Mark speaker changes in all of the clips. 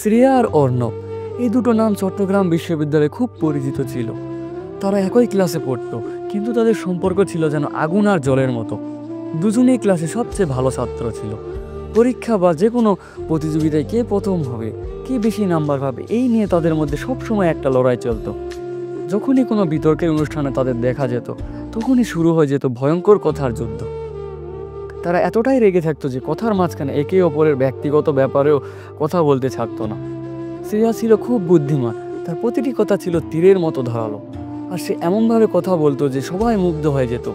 Speaker 1: শ্রেয়া আর অর্ণব, এই দুটো নাম চট্টগ্রাম বিশ্ববিদ্যালয়ে খুব পরিচিত ছিল। তারা একই ক্লাসে পড়তো, কিন্তু তাদের সম্পর্ক ছিল যেন আগুন আর জলের মতো। দুজনেই ক্লাসে সবচেয়ে ভালো ছাত্র ছিল। পরীক্ষা বা যে কোনো প্রতিযোগিতায় কে প্রথম হবে, কে বেশি নাম্বার পাবে, এই নিয়ে তাদের মধ্যে সবসময় একটা লড়াই চলতো। যখনই কোনো বিতর্কের অনুষ্ঠানে তাদের দেখা যেত, তখনই শুরু হয়ে যেত ভয়ঙ্কর কথার যুদ্ধ। তারা এতটাই রেগে থাকতো যে কথার মাঝখানে একে অপরের ব্যক্তিগত ব্যাপারেও কথা বলতে ছাড়তো না। শ্রেয়া ছিল খুব বুদ্ধিমান, তার প্রতিটি কথা ছিল তীরের মতো ধারালো, আর সে এমনভাবে কথা বলতো যে সবাই মুগ্ধ হয়ে যেত।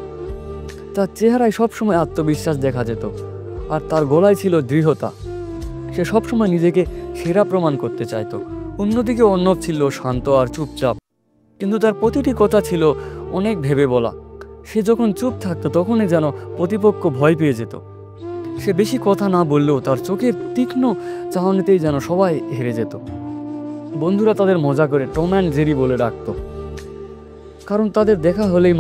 Speaker 1: তার চেহারায় সবসময় আত্মবিশ্বাস দেখা যেত, আর তার গলায় ছিল দৃঢ়তা। সে সবসময় নিজেকে সেরা প্রমাণ করতে চাইতো। অন্যদিকে অর্ণব ছিল শান্ত আর চুপচাপ, কিন্তু তার প্রতিটি কথা ছিল অনেক ভেবে বলা। সে যখন চুপ থাকতো তখনই যেন প্রতিপক্ষ ভয় পেয়ে যেত। সে বেশি কথা না বললেও তার চোখের তীক্ষ্ণ চাহনিতেই যেন সবাই হেরে যেত। বন্ধুরা তাদের মজা করে টম অ্যান্ড জেরি বলে ডাকতো, কারণ তাদের দেখা হলেই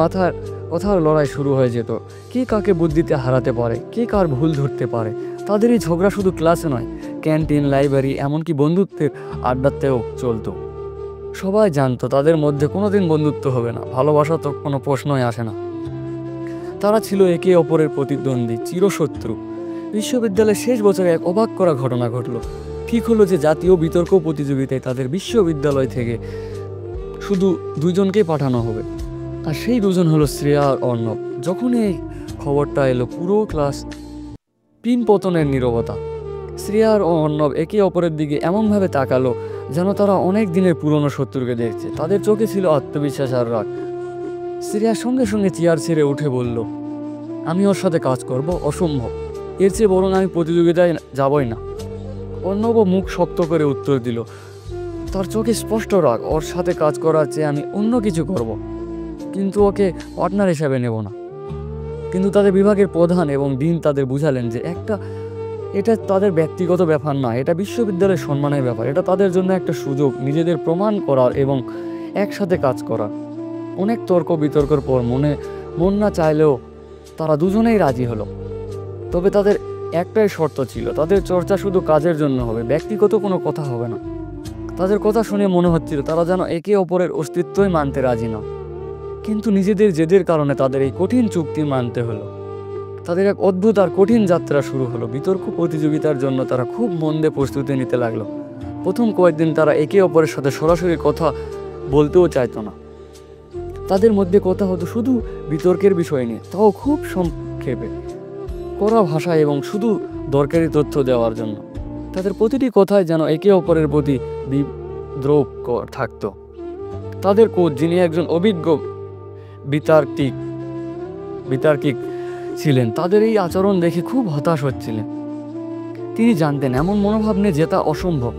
Speaker 1: কথার লড়াই শুরু হয়ে যেত। কে কাকে বুদ্ধিতে হারাতে পারে, কে কার ভুল ধরতে পারে। তাদের এই ঝগড়া শুধু ক্লাসে নয়, ক্যান্টিন, লাইব্রেরি, এমনকি বন্ধুত্বের আড্ডাতেও চলতো। সবাই জানতো তাদের মধ্যে কোনোদিন বন্ধুত্ব হবে না, ভালোবাসা তো কোনো প্রশ্নই আসে না। তারা ছিল একে অপরের প্রতিদ্বন্দ্বী, চিরশত্রু। বিশ্ববিদ্যালয়ের শেষ বছরে এক অবাক করা ঘটনা ঘটলো। ঠিক হলো যে জাতীয় বিতর্ক প্রতিযোগিতায় তাদের বিশ্ববিদ্যালয় থেকে শুধু দুইজনকেই পাঠানো হবে, আর সেই দুজন হলো শ্রেয়া আর অর্ণব। যখন এই খবরটা এলো, পুরো ক্লাস পিন পতনের নীরবতা। শ্রেয়া আর অর্ণব একে অপরের দিকে এমনভাবে তাকালো যেন তারা অনেক দিনের পুরনো শত্রুকে দেখছে। তাদের চোখে ছিল আত্মবিশ্বাস আর রাগ। শ্রেয়া সঙ্গে সঙ্গে চেয়ার ছেড়ে উঠে বলল, আমি ওর সাথে কাজ করব, অসম্ভব, এর চেয়ে বরং আমি প্রতিযোগিতায় যাবই না। অর্ণব মুখ শক্ত করে উত্তর দিল, তার চোখে স্পষ্ট রাগ, ওর সাথে কাজ করার চেয়ে আমি অন্য কিছু করব, কিন্তু ওকে পার্টনার হিসাবে নেব না। কিন্তু তাদের বিভাগের প্রধান এবং ডিন তাদের বুঝালেন যে এটা তাদের ব্যক্তিগত ব্যাপার না, এটা বিশ্ববিদ্যালয়ের সম্মানের ব্যাপার। এটা তাদের জন্য একটা সুযোগ নিজেদের প্রমাণ করার এবং একসাথে কাজ করার। অনেক তর্ক বিতর্কের পর মন না চাইলেও তারা দুজনেই রাজি হলো। তবে তাদের একটাই শর্ত ছিল, তাদের চর্চা শুধু কাজের জন্য হবে, ব্যক্তিগত কোনো কথা হবে না। তাদের কথা শুনে মনে হচ্ছিল তারা যেন একে অপরের অস্তিত্বই মানতে রাজি না, কিন্তু নিজেদের জেদের কারণে তাদের এই কঠিন চুক্তি মানতে হলো। তাদের এক অদ্ভুত আর কঠিন যাত্রা শুরু হলো। বিতর্ক প্রতিযোগিতার জন্য তারা খুব মন দিয়ে প্রস্তুতি নিতে লাগলো। প্রথম কয়েকদিন তারা একে অপরের সাথে সরাসরি কথা বলতেও চাইতো না। তাদের মধ্যে কথা হতো শুধু বিতর্কের বিষয় নিয়ে, তাও খুব সংক্ষেপে, কড়া ভাষায় এবং শুধু দরকারি তথ্য দেওয়ার জন্য। তাদের প্রতিটি কথায় যেন একে অপরের প্রতি বিদ্রোহ থাকতো। তাদের কোচ, যিনি একজন অভিজ্ঞ বিতার্কিক ছিলেন, তাদের এই আচরণ দেখে খুব হতাশ হচ্ছিলেন। তিনি জানতেন এমন মনোভাব নিয়ে জেতা অসম্ভব।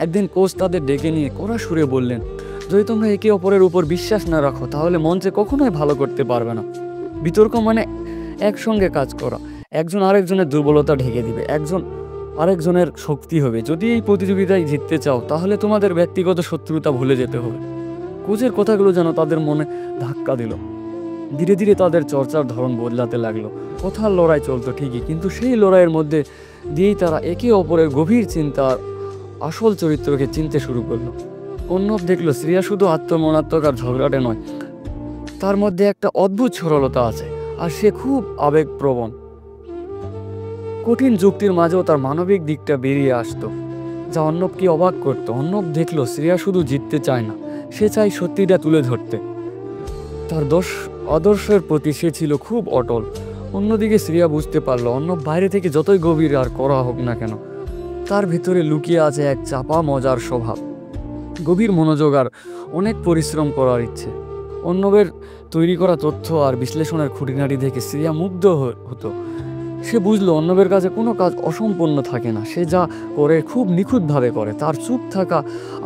Speaker 1: একদিন কোচ তাদের ডেকে নিয়ে কড়া সুরে বললেন, যদি তোমরা একে অপরের উপর বিশ্বাস না রাখো তাহলে মঞ্চে কখনোই ভালো করতে পারবে না। বিতর্ক মানে একসঙ্গে কাজ করা, একজন আরেকজনের দুর্বলতা ঢেকে দিবে, একজন আরেকজনের শক্তি হবে। যদি এই প্রতিযোগিতায় জিততে চাও তাহলে তোমাদের ব্যক্তিগত শত্রুতা ভুলে যেতে হবে। কোচের কথাগুলো যেন তাদের মনে ধাক্কা দিল। ধীরে ধীরে তাদের চর্চার ধরন বদলাতে লাগলো। কথার লড়াই চলতো ঠিকই, কিন্তু সেই লড়াইয়ের মধ্যে দিয়েই তারা একে অপরের গভীর চিন্তার আসল চরিত্রকে চিনতে শুরু করলো। অর্ণব দেখলো শ্রেয়া শুধু আত্মমনাত্মক আর ঝগড়াটে নয়, তার মধ্যে একটা অদ্ভুত সরলতা আছে, আর সে খুব আবেগপ্রবণ। কঠিন যুক্তির মাঝেও তার মানবিক দিকটা বেরিয়ে আসতো, যা অর্ণবকে অবাক করতো। অর্ণব দেখলো শ্রেয়া শুধু জিততে চায় না, সে চায় সত্যিটা তুলে ধরতে। তার আদর্শের প্রতি সে ছিল খুব অটল। অন্যদিকে শ্রেয়া বুঝতে পারলো অর্ণব বাইরে থেকে যতই গভীর আর করা হোক না কেন, তার ভেতরে লুকিয়ে আছে এক চাপা মজার স্বভাব, গভীর মনোযোগ আর অনেক পরিশ্রম করার ইচ্ছে। অর্ণবের তৈরি করা তথ্য আর বিশ্লেষণের খুঁটিনাটি দেখে শ্রেয়া মুগ্ধ হতো। সে বুঝলো অর্ণবের কাছে কোনো কাজ অসম্পূর্ণ থাকে না, সে যা করে খুব নিখুঁতভাবে করে। তার চুপ থাকা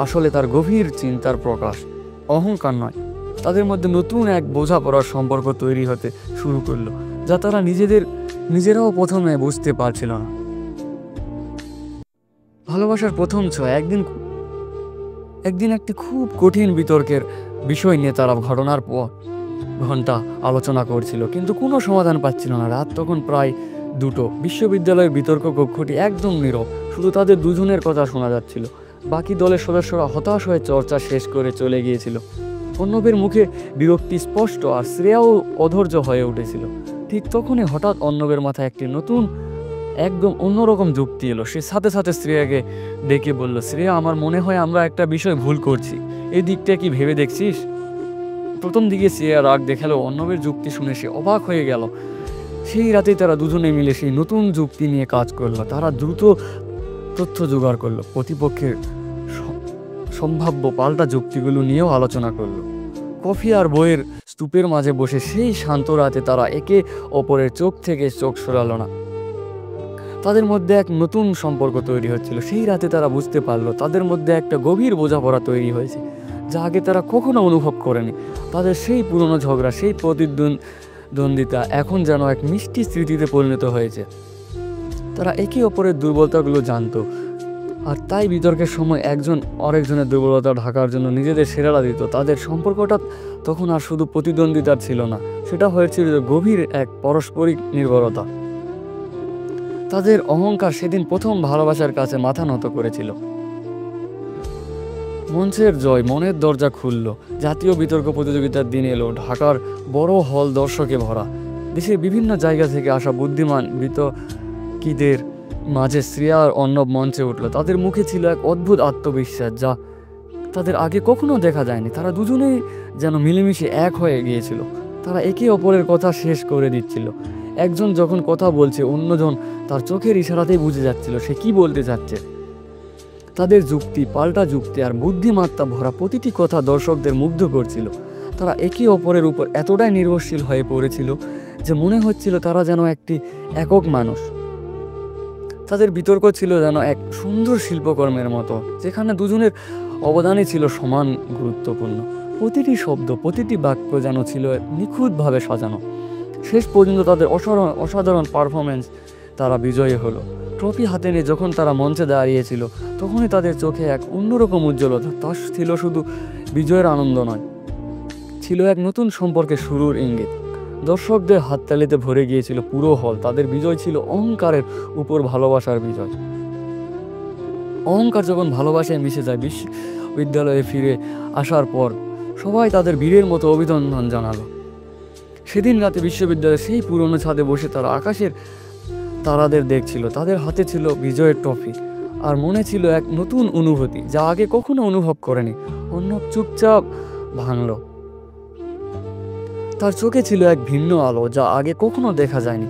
Speaker 1: আসলে তার গভীর চিন্তার প্রকাশ, অহংকার নয়। তাদের মধ্যে নতুন এক বোঝাপড়ার সম্পর্ক তৈরি হতে শুরু করলো, যা তারা নিজেরাও প্রথমে বুঝতে পারছিল না। ভালোবাসার প্রথম ছোঁয়া। একদিন একটি খুব কঠিন বিতর্কের বিষয় নিয়ে তারা ঘটনার পর ঘন্টা আলোচনা করছিল, কিন্তু কোনো সমাধান পাচ্ছিল না। রাত তখন প্রায় দুটো। বিশ্ববিদ্যালয়ের বিতর্ক কক্ষটি একদম নীরব, শুধু তাদের দুজনের কথা শোনা যাচ্ছিল। বাকি দলের সদস্যরা হতাশ হয়ে চর্চা শেষ করে চলে গিয়েছিল। অর্ণবের মুখে বিরক্তি স্পষ্ট, আর শ্রেয়াও অধৈর্য হয়ে উঠেছিল। ঠিক তখনই হঠাৎ অর্ণবের মাথায় একটি নতুন, একদম অন্যরকম যুক্তি এলো। সে সাথে সাথে শ্রেয়াকে ডেকে বলল, শ্রেয়া, আমার মনে হয় আমরা একটা বিষয় ভুল করছি, এই দিকটা কি ভেবে দেখছিস? প্রথম দিকে শ্রেয়া রাগ দেখালেও অর্ণবের যুক্তি শুনে সে অবাক হয়ে গেল। সেই রাতেই তারা দুজনে মিলে সেই নতুন যুক্তি নিয়ে কাজ করলো। তারা দ্রুত তথ্য জোগাড় করলো, প্রতিপক্ষের সম্ভাব্য পাল্টা যুক্তিগুলো নিয়েও আলোচনা করলো। কফি আর বইয়ের স্তূপের মাঝে বসে সেই শান্ত রাতে তারা একে অপরের চোখ থেকে চোখ সরালো না। তাদের মধ্যে এক নতুন সম্পর্ক তৈরি হচ্ছিল। সেই রাতে তারা বুঝতে পারলো তাদের মধ্যে একটা গভীর বোঝাপড়া তৈরি হয়েছে, যা আগে তারা কখনো অনুভব করেনি। তাদের সেই পুরনো ঝগড়া, সেই প্রতিদ্বন্দ্বিতা এখন যেন এক মিষ্টি স্মৃতিতে পরিণত হয়েছে। তারা একে অপরের দুর্বলতাগুলো জানতো, আর তাই বিতর্কের সময় একজন আরেকজনের দুর্বলতা ঢাকার জন্য নিজেদের সেরাটা দিত। তাদের সম্পর্কটা তখন আর শুধু প্রতিদ্বন্দ্বিতার ছিল না, সেটা হয়েছিল গভীর এক পারস্পরিক নির্ভরতা। তাদের অহংকার সেদিন প্রথম ভালোবাসার কাছে মাথা নত করেছিল। মঞ্চের জয় মনের দরজা খুলল। জাতীয় বিতর্ক প্রতিযোগিতার দিন এলো। ঢাকার বড় হল দর্শকে ভরা। দেশের বিভিন্ন জায়গা থেকে আসা বুদ্ধিমান বিতর্কীদের মাঝে শ্রেয়া আর অর্ণব মঞ্চে উঠল। তাদের মুখে ছিল এক অদ্ভুত আত্মবিশ্বাস, যা তাদের আগে কখনো দেখা যায়নি। তারা দুজনেই যেন মিলেমিশে এক হয়ে গিয়েছিল। তারা একে অপরের কথা শেষ করে দিচ্ছিল। একজন যখন কথা বলছে, অন্যজন তার চোখের ইশারাতেই বুঝে যাচ্ছিল সে কি বলতে চাচ্ছে। তাদের যুক্তি, পাল্টা যুক্তি আর বুদ্ধিমত্তা ভরা প্রতিটি কথা দর্শকদের মুগ্ধ করছিল। তারা একে অপরের উপর এতটাই নির্ভরশীল হয়ে পড়েছিল যে মনে হচ্ছিল তারা যেন একটি একক মানুষ। তাদের বিতর্ক ছিল যেন এক সুন্দর শিল্পকর্মের মতো, যেখানে দুজনের অবদানই ছিল সমান গুরুত্বপূর্ণ। প্রতিটি শব্দ, প্রতিটি বাক্য যেন ছিল নিখুঁতভাবে সাজানো। শেষ পর্যন্ত তাদের অসাধারণ পারফরমেন্স তারা বিজয়ী হলো। ট্রফি হাতে নিয়ে যখন তারা মঞ্চে দাঁড়িয়েছিল, তখনই তাদের চোখে এক অন্যরকম উজ্জ্বলতা। তা ছিল শুধু বিজয়ের আনন্দ নয়, ছিল এক নতুন সম্পর্কের শুরুর ইঙ্গিত। দর্শকদের হাততালিতে ভরে গিয়েছিল পুরো হল। তাদের বিজয় ছিল অহংকারের উপর ভালোবাসার বিজয়। অহংকার যখন ভালোবাসায় মিশে যায়, বিশ্ববিদ্যালয়ে ফিরে আসার পর সবাই তাদের বীরের মতো অভিনন্দন জানালো। সেদিন রাতে বিশ্ববিদ্যালয়ের সেই পুরনো ছাদে বসে তারা আকাশের তারাদের দেখছিল। তাদের হাতে ছিল বিজয়ের ট্রফি, আর মনে ছিল এক নতুন অনুভূতি যা আগে কখনো অনুভব করেনি। অর্ণব চুপচাপ ভাঙল। তার চোখে ছিল এক ভিন্ন আলো যা আগে কখনো দেখা যায়নি।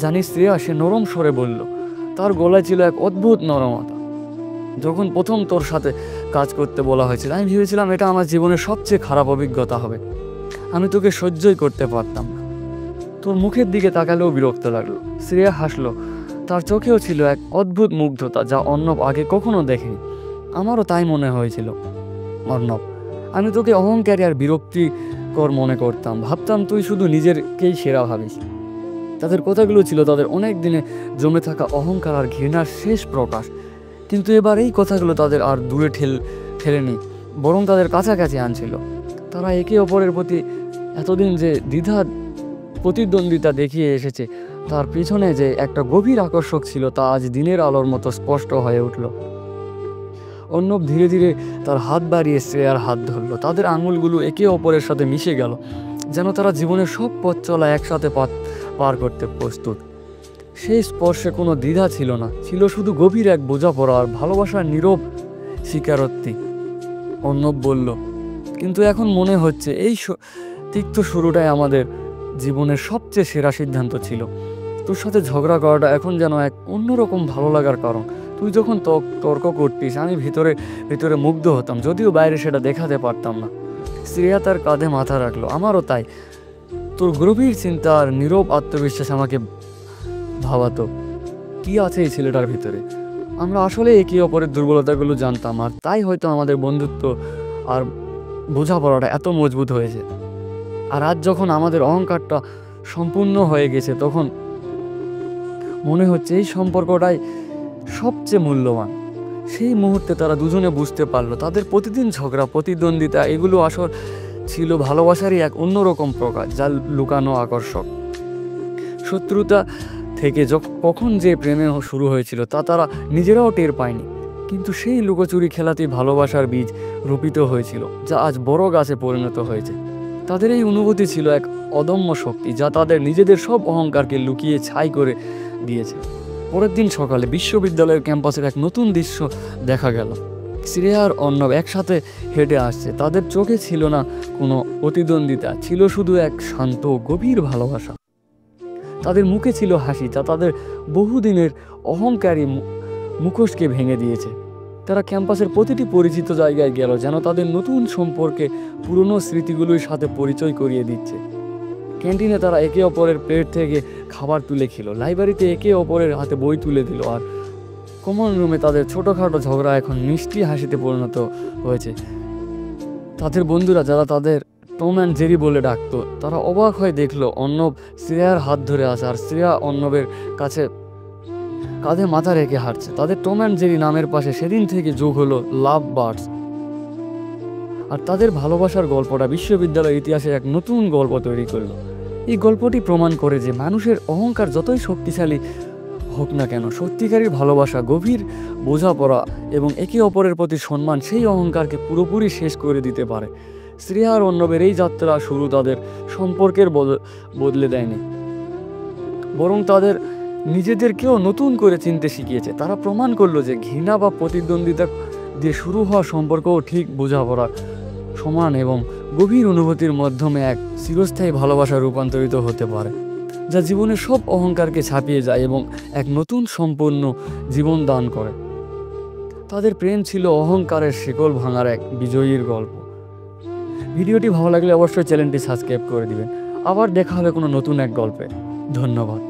Speaker 1: জানিস শ্রেয়া, সে নরম স্বরে বলল। তার গলায় ছিল এক অদ্ভুত নরমতা। যখন প্রথম তোর সাথে কাজ করতে বলা হয়েছিল, আমি ভেবেছিলাম এটা আমার জীবনের সবচেয়ে খারাপ অভিজ্ঞতা হবে। আমি তোকে সহ্যই করতে পারতাম না। তোর মুখের দিকে তাকালেও বিরক্ত লাগলো। শ্রেয়া হাসলো। তার চোখেও ছিল এক অদ্ভুত মুগ্ধতা যা অর্ণব আগে কখনো দেখেনি। আমারও তাই মনে হয়েছিল অর্ণব। আমি তোকে অহংকারী আর বিরক্তিকর মনে করতাম। ভাবতাম তুই শুধু নিজেরকেই সেরা ভাবিস। তাদের কথাগুলো ছিল তাদের অনেক দিনে জমে থাকা অহংকার আর ঘৃণার শেষ প্রকাশ। কিন্তু এবার এই কথাগুলো তাদের আর দূরে ঠেলেনি, বরং তাদের কাছাকাছি আনছিল। তারা একে অপরের প্রতি এতদিন যে প্রতিদ্বন্দ্বিতা দেখিয়ে এসেছে, তার পিছনে যে একটা গভীর আকর্ষক ছিল, তা আজ দিনের আলোর মতো স্পষ্ট হয়ে উঠল। অর্ণব ধীরে ধীরে তার হাত বাড়িয়ে শ্রেয়ার হাত ধরল। তাদের আঙুলগুলো একে অপরের সাথে মিশে গেল, যেন তারা জীবনের সব পথ চলা একসাথে পার করতে প্রস্তুত। সেই স্পর্শে কোনো দ্বিধা ছিল না, ছিল শুধু গভীর এক বোঝাপড়া আর ভালোবাসার নীরব স্বীকারোক্তি। অর্ণব বলল, কিন্তু এখন মনে হচ্ছে এই তিক্ত শুরুটাই আমাদের জীবনের সবচেয়ে সেরা সিদ্ধান্ত ছিল। তোর সাথে ঝগড়া করাটা এখন যেন এক অন্যরকম ভালো লাগার কারণ। তুই যখন তর্ক করতিস, আমি ভিতরে মুগ্ধ হতাম, যদিও বাইরে সেটা দেখাতে পারতাম না। শ্রেয়া তার কাঁধে মাথা রাখলো। আমারও তাই। তোর গভীর চিন্তা আর নীরব আত্মবিশ্বাস আমাকে ভাবাতো কি আছে এই ছেলেটার ভিতরে। আমরা আসলে একে অপরের দুর্বলতাগুলো জানতাম, আর তাই হয়তো আমাদের বন্ধুত্ব আর বোঝাপড়াটা এত মজবুত হয়েছে। আর আজ যখন আমাদের অহংকারটা সম্পূর্ণ হয়ে গেছে, তখন মনে হচ্ছে এই সম্পর্কটাই সবচেয়ে মূল্যবান। সেই মুহূর্তে তারা দুজনে বুঝতে পারলো তাদের প্রতিদিন ঝগড়া, প্রতিদ্বন্দ্বিতা এগুলো আসল ছিল ভালোবাসারই এক অন্যরকম প্রকাশ, যা লুকানো আকর্ষক। শত্রুতা থেকে কখন যে প্রেমে শুরু হয়েছিল তা তারা নিজেরাও টের পায়নি, কিন্তু সেই লুকোচুরি খেলাতেই ভালোবাসার বীজ রোপিত হয়েছিল, যা আজ বড় গাছে পরিণত হয়েছে। তাদের এই অনুভূতি ছিল এক অদম্য শক্তি, যা তাদের নিজেদের সব অহংকারকে লুকিয়ে ছাই করে দিয়েছে। পরের দিন সকালে বিশ্ববিদ্যালয়ের ক্যাম্পাসের এক নতুন দৃশ্য দেখা গেল। শ্রেয়া আর অর্ণব একসাথে হেঁটে আসছে। তাদের চোখে ছিল না কোনো প্রতিদ্বন্দ্বিতা, ছিল শুধু এক শান্ত গভীর ভালোবাসা। তাদের মুখে ছিল হাসি, যা তাদের বহুদিনের অহংকারী মুখোশকে ভেঙে দিয়েছে। তারা ক্যাম্পাসের প্রতিটি পরিচিত জায়গায় গেল, যেন তাদের নতুন সম্পর্কে পুরনো স্মৃতিগুলোর সাথে পরিচয় করিয়ে দিচ্ছে। ক্যান্টিনে তারা একে অপরের প্লেট থেকে খাবার তুলে খেলো, লাইব্রেরিতে একে অপরের হাতে বই তুলে দিল, আর কমন রুমে তাদের ছোটোখাটো ঝগড়া এখন মিষ্টি হাসিতে পরিণত হয়েছে। তাদের বন্ধুরা, যারা তাদের টম অ্যান্ড জেরি বলে ডাকতো, তারা অবাক হয়ে দেখলো অর্ণব শ্রেয়ার হাত ধরে আছে, আর শ্রেয়া অর্ণবের কাছে কাঁধে মাথা রেখে হাঁটছে। তাদের টম অ্যান্ড জেরি নামের পাশে সেদিন থেকে যোগ হলো লাভ বার্ডস, আর তাদের ভালোবাসার গল্পটা বিশ্ববিদ্যালয়ের ইতিহাসে এক নতুন গল্প তৈরি করলো। এই গল্পটি প্রমাণ করে যে মানুষের অহংকার যতই শক্তিশালী হোক না কেন, সত্যিকারের ভালোবাসা, গভীর বোঝাপড়া এবং একে অপরের প্রতি সম্মান সেই অহংকারকে পুরোপুরি শেষ করে দিতে পারে। শ্রেয়া আর অর্ণবের এই যাত্রা শুরু তাদের সম্পর্কের বদলে দেয়নি, বরং তাদের নিজেদেরকেও নতুন করে চিনতে শিখিয়েছে। তারা প্রমাণ করলো যে ঘৃণা বা প্রতিদ্বন্দ্বিতা দিয়ে শুরু হওয়া সম্পর্কও ঠিক বোঝাপড়া, সমান এবং গভীর অনুভূতির মাধ্যমে এক চিরস্থায়ী ভালোবাসা রূপান্তরিত হতে পারে, যা জীবনের সব অহংকারকে ছাপিয়ে যায় এবং এক নতুন সম্পূর্ণ জীবন দান করে। তাদের প্রেম ছিল অহংকারের শিকল ভাঙার এক বিজয়ীর গল্প। ভিডিওটি ভালো লাগলে অবশ্যই চ্যানেলটি সাবস্ক্রাইব করে দিবেন। আবার দেখা হবে কোনো নতুন এক গল্পে। ধন্যবাদ।